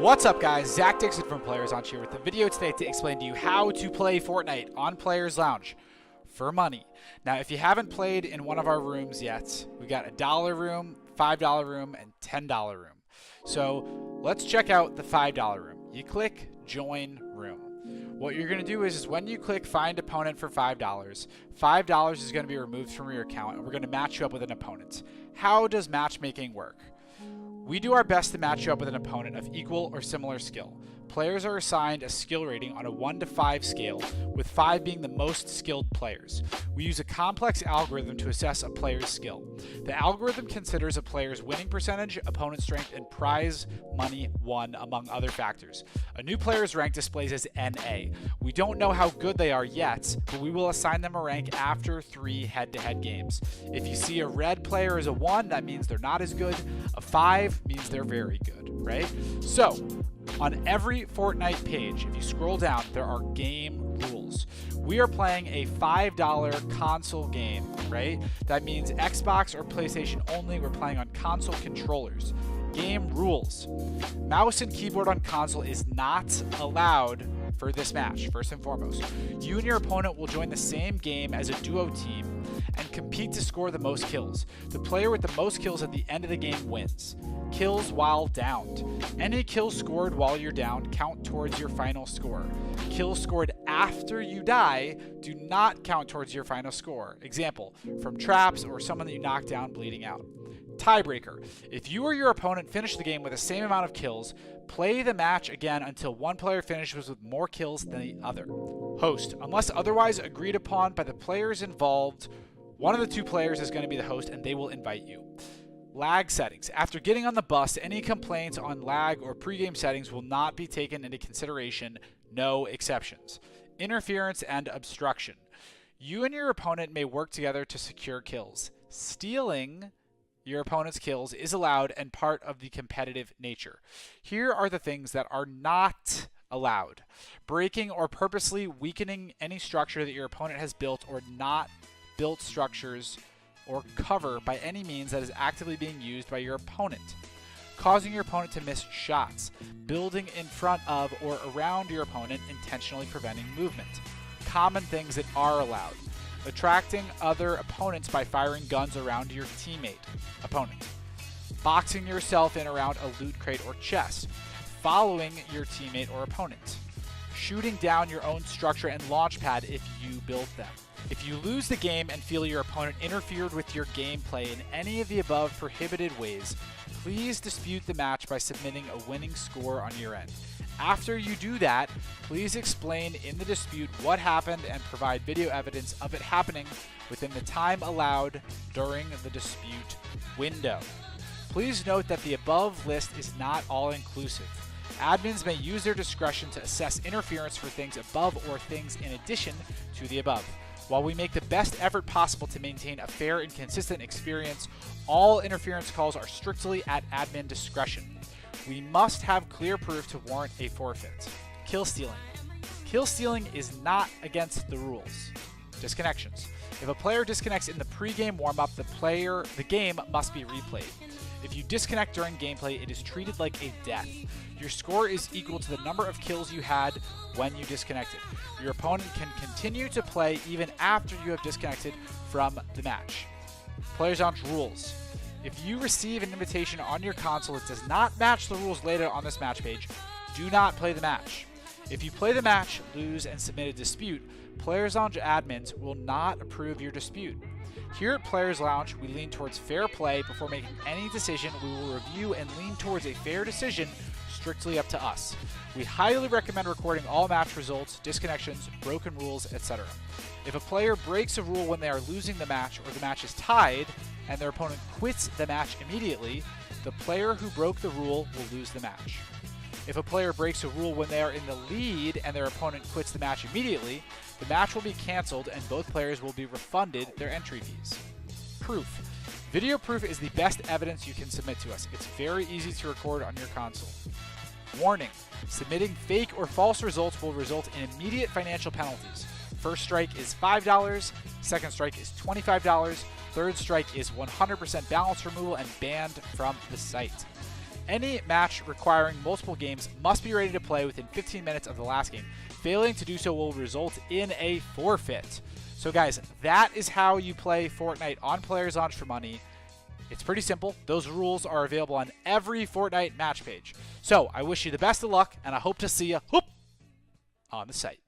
What's up, guys? Zach Dixon from Playerslounge here with a video today to explain to you how to play Fortnite on Playerslounge for money. Now, if you haven't played in one of our rooms yet, we got a $1 room, $5 room, and $10 room. So let's check out the $5 room. You click Join Room. What you're going to do is when you click Find Opponent for $5, $5 is going to be removed from your account, and we're going to match you up with an opponent. How does matchmaking work? We do our best to match you up with an opponent of equal or similar skill. Players are assigned a skill rating on a 1 to 5 scale, with 5 being the most skilled players. We use a complex algorithm to assess a player's skill. The algorithm considers a player's winning percentage, opponent strength, and prize money won, among other factors. A new player's rank displays as NA. We don't know how good they are yet, but we will assign them a rank after 3 head-to-head games. If you see a red player as a 1, that means they're not as good. A 5 means they're very good, right? So, on every Fortnite page, if you scroll down, there are game rules. We are playing a $5 console game, right? That means Xbox or PlayStation only. We're playing on console controllers. Game rules. Mouse and keyboard on console is not allowed for this match, first and foremost. You and your opponent will join the same game as a duo team and compete to score the most kills. The player with the most kills at the end of the game wins. Kills while downed. Any kills scored while you're down count towards your final score. Kills scored after you die do not count towards your final score. Example, from traps or someone that you knock down bleeding out. Tiebreaker. If you or your opponent finish the game with the same amount of kills, play the match again until one player finishes with more kills than the other. Host. Unless otherwise agreed upon by the players involved, one of the 2 players is going to be the host and they will invite you. Lag settings. After getting on the bus, any complaints on lag or pregame settings will not be taken into consideration. No exceptions. Interference and obstruction. You and your opponent may work together to secure kills. Stealing your opponent's kills is allowed and part of the competitive nature. Here are the things that are not allowed. Breaking or purposely weakening any structure that your opponent has built or not built structures or cover by any means that is actively being used by your opponent. Causing your opponent to miss shots. Building in front of or around your opponent, intentionally preventing movement. Common things that are allowed. Attracting other opponents by firing guns around your opponent. Boxing yourself in around a loot crate or chest. Following your teammate or opponent. Shooting down your own structure and launch pad if you build them. If you lose the game and feel your opponent interfered with your gameplay in any of the above prohibited ways, please dispute the match by submitting a winning score on your end. After you do that, please explain in the dispute what happened and provide video evidence of it happening within the time allowed during the dispute window. Please note that the above list is not all-inclusive. Admins may use their discretion to assess interference for things above or things in addition to the above. While we make the best effort possible to maintain a fair and consistent experience, all interference calls are strictly at admin discretion. We must have clear proof to warrant a forfeit. Kill stealing. Kill stealing is not against the rules. Disconnections. If a player disconnects in the pre-game warm-up, the game must be replayed. If you disconnect during gameplay, it is treated like a death. Your score is equal to the number of kills you had when you disconnected. Your opponent can continue to play even after you have disconnected from the match. Playerslounge rules. If you receive an invitation on your console that does not match the rules laid out on this match page, do not play the match. If you play the match, lose, and submit a dispute, Playerslounge admins will not approve your dispute. Here at Playerslounge, we lean towards fair play before making any decision. We will review and lean towards a fair decision, strictly up to us. We highly recommend recording all match results, disconnections, broken rules, etc. If a player breaks a rule when they are losing the match or the match is tied and their opponent quits the match immediately, the player who broke the rule will lose the match. If a player breaks a rule when they are in the lead and their opponent quits the match immediately, the match will be canceled and both players will be refunded their entry fees. Proof. Video proof is the best evidence you can submit to us. It's very easy to record on your console. Warning. Submitting fake or false results will result in immediate financial penalties. First strike is $5, second strike is $25, third strike is 100% balance removal and banned from the site. Any match requiring multiple games must be ready to play within 15 minutes of the last game. Failing to do so will result in a forfeit. So guys, that is how you play Fortnite on Playerslounge for money. It's pretty simple. Those rules are available on every Fortnite match page. So I wish you the best of luck, and I hope to see you on the site.